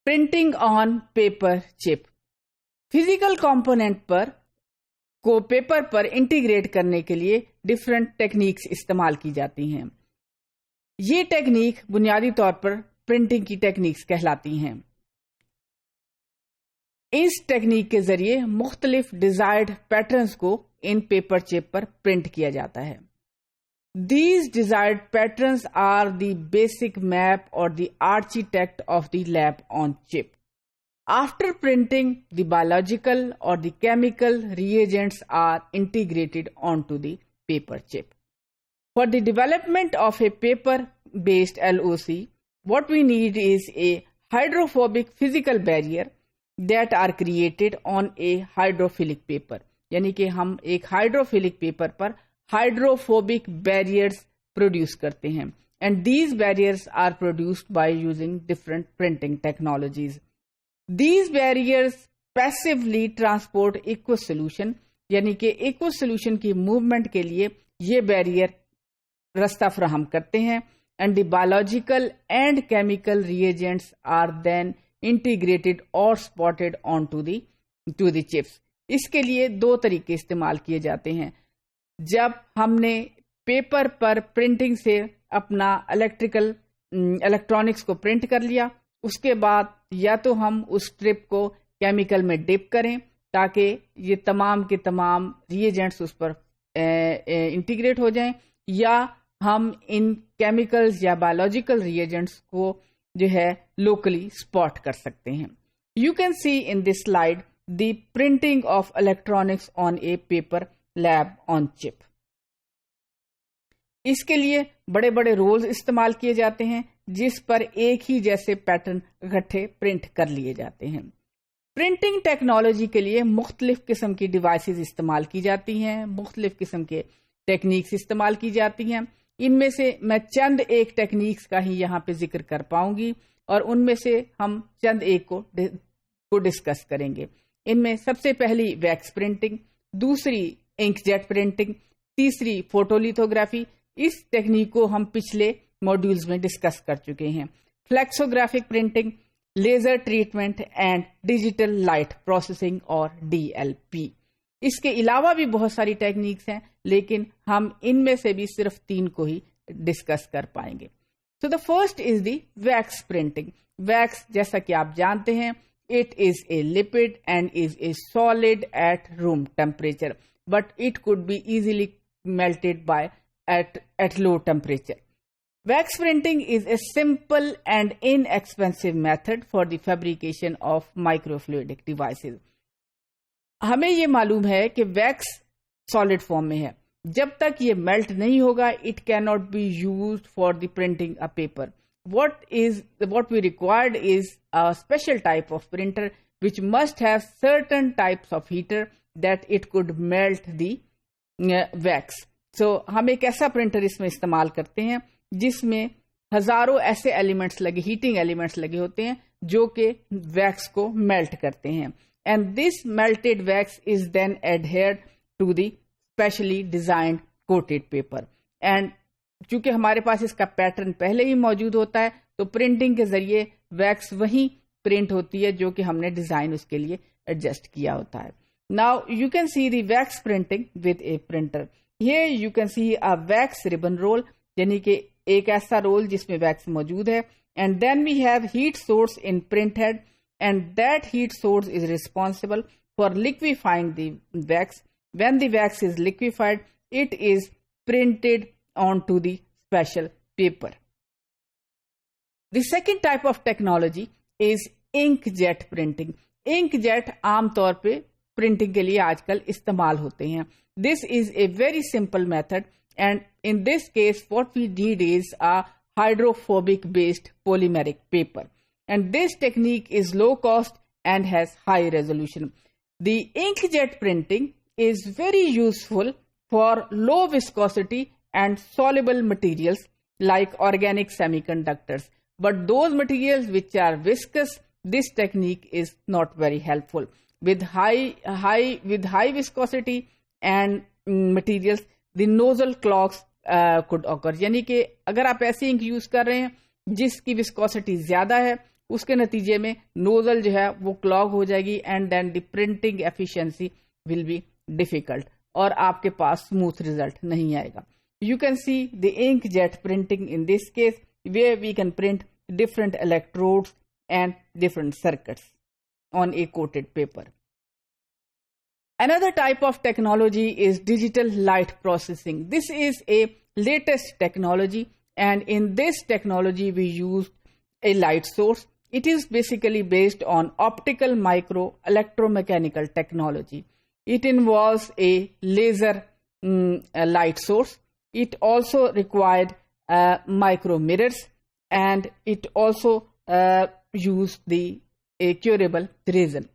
Printing on paper chip. Physical component को paper पर integrate करने के लिए डिफरेंट टेक्निक्स इस्तेमाल की जाती हैं। ये टेक्निक बुनियादी तौर पर प्रिंटिंग की टेक्निक्स कहलाती हैं। इस टेक्निक के जरिए मुख्तलिफ डिजायर्ड पैटर्न्स को इन पेपर चिप पर प्रिंट किया जाता है। These desired patterns are the basic map or the architect of the lab on chip. After printing, the biological or the chemical reagents are integrated onto the paper chip. For the development of a paper-based LOC, what we need is a hydrophobic physical barrier that are created on a hydrophilic paper. यानी कि हम एक hydrophilic paper पर hydrophobic barriers produce करते हैं, and these barriers are produced by using different printing technologies. These barriers passively transport aqueous solution, यानी कि aqueous solution की मूवमेंट के लिए ये बैरियर रास्ता फराहम करते हैं, and the biological and chemical reagents are then integrated और spotted on to the chips. इसके लिए दो तरीके इस्तेमाल किए जाते हैं। जब हमने पेपर पर प्रिंटिंग से अपना इलेक्ट्रॉनिक्स को प्रिंट कर लिया, उसके बाद या तो हम उस स्ट्रिप को केमिकल में डिप करें ताकि ये तमाम के तमाम रिएजेंट्स उस पर इंटीग्रेट हो जाएं, या हम इन केमिकल्स या बायोलॉजिकल रिएजेंट्स को जो है लोकली स्पॉट कर सकते हैं। You can C in this slide the printing of electronics on A paper lab on chip. इसके लिए बड़े बड़े रोल्स इस्तेमाल किए जाते हैं जिस पर एक ही जैसे पैटर्न इकट्ठे प्रिंट कर लिए जाते हैं। प्रिंटिंग टेक्नोलॉजी के लिए मुख्तलिफ किस्म की डिवाइसेस इस्तेमाल की जाती हैं, मुख्तलिफ किस्म के टेक्निक्स इस्तेमाल की जाती हैं। इनमें से मैं चंद एक टेक्निक्स का ही यहाँ पे जिक्र कर पाऊंगी और उनमें से हम चंद एक को डिस्कस करेंगे। इनमें सबसे पहली वैक्स प्रिंटिंग, दूसरी इंकजेट प्रिंटिंग, तीसरी फोटोलिथोग्राफी। इस टेक्निक को हम पिछले मॉड्यूल्स में डिस्कस कर चुके हैं। Flexographic printing, laser treatment and digital light processing और DLP। इसके अलावा भी बहुत सारी टेक्निक्स हैं, लेकिन हम इनमें से भी सिर्फ 3 को ही डिस्कस कर पाएंगे। So the first is the wax printing. Wax, जैसा कि आप जानते हैं, it is a lipid and is a solid at room temperature, but it could be easily melted by at low temperature. Wax printing is a simple and inexpensive method for the fabrication of microfluidic devices. हमें ये मालूम है कि wax solid form में है। जब तक ये मेल्ट नहीं होगा, it cannot be used for the printing a paper. What we required is a special type of printer which must have certain types of heater that it could melt the wax. So हम एक ऐसा printer इसमें इस्तेमाल करते हैं जिसमें हजारों ऐसे एलिमेंट्स लगे, हीटिंग एलिमेंट्स लगे होते हैं जो कि वैक्स को मेल्ट करते हैं, and this melted wax is then adhered to the specially designed coated paper. And चूंकि हमारे पास इसका पैटर्न पहले ही मौजूद होता है, तो प्रिंटिंग के जरिए वैक्स वहीं प्रिंट होती है जो कि हमने डिजाइन उसके लिए एडजस्ट किया होता है। Now you can see the wax printing with a printer. Here you can see a wax ribbon roll, यानी कि एक ऐसा रोल जिसमें वैक्स मौजूद है, and then we have heat source in print head, and that heat source is responsible for liquefying the wax. When the wax is liquefied, it is printed onto the special paper. The second type of technology is inkjet printing. Inkjet आमतौर पे printing के लिए आजकल इस्तेमाल होते हैं। This is a very simple method, and in this case what we need is a hydrophobic based polymeric paper, and this technique is low cost and has high resolution. The inkjet printing is very useful for low viscosity and soluble materials like organic semiconductors, but those materials which are viscous, this technique is not very helpful. With high viscosity and materials, the nozzle clogs could occur. यानी कि अगर आप ऐसी ink use कर रहे हैं जिसकी viscosity ज्यादा है, उसके नतीजे में नोजल जो है वो क्लॉग हो जाएगी and then the printing efficiency will be difficult और आपके पास स्मूथ रिजल्ट नहीं आएगा. You can see the inkjet printing in this case where we can print different electrodes and different circuits on a coated paper. Another type of technology is digital light processing. This is a latest technology, and in this technology we use a light source. It is basically based on optical micro electromechanical technology. It involves a laser light source. It also required micro mirrors, and it also used a curable resin.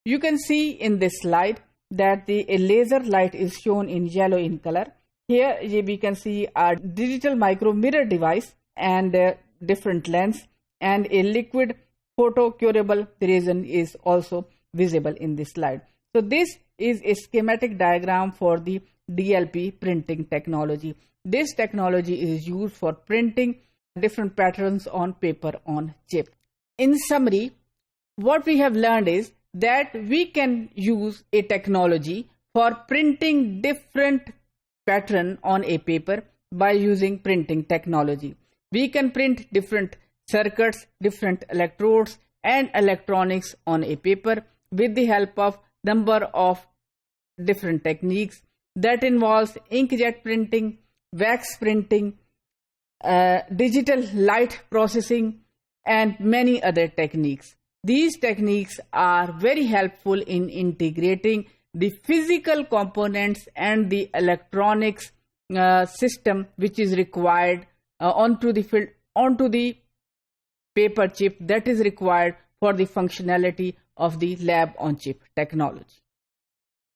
You can see in this slide that a laser light is shown in yellow in color. Here we can see a digital micro mirror device and different lens, and a liquid photo curable resin is also visible in this slide. So this is a schematic diagram for the DLP printing technology. This technology is used for printing different patterns on paper on chip. In summary, what we have learned is that we can use a technology for printing different pattern on a paper by using printing technology. We can print different circuits, different electrodes and electronics on a paper with the help of number of different techniques that involves inkjet printing, wax printing, digital light processing, and many other techniques. These techniques are very helpful in integrating the physical components and the electronics system which is required onto the paper chip that is required for the functionality of the lab on chip technology.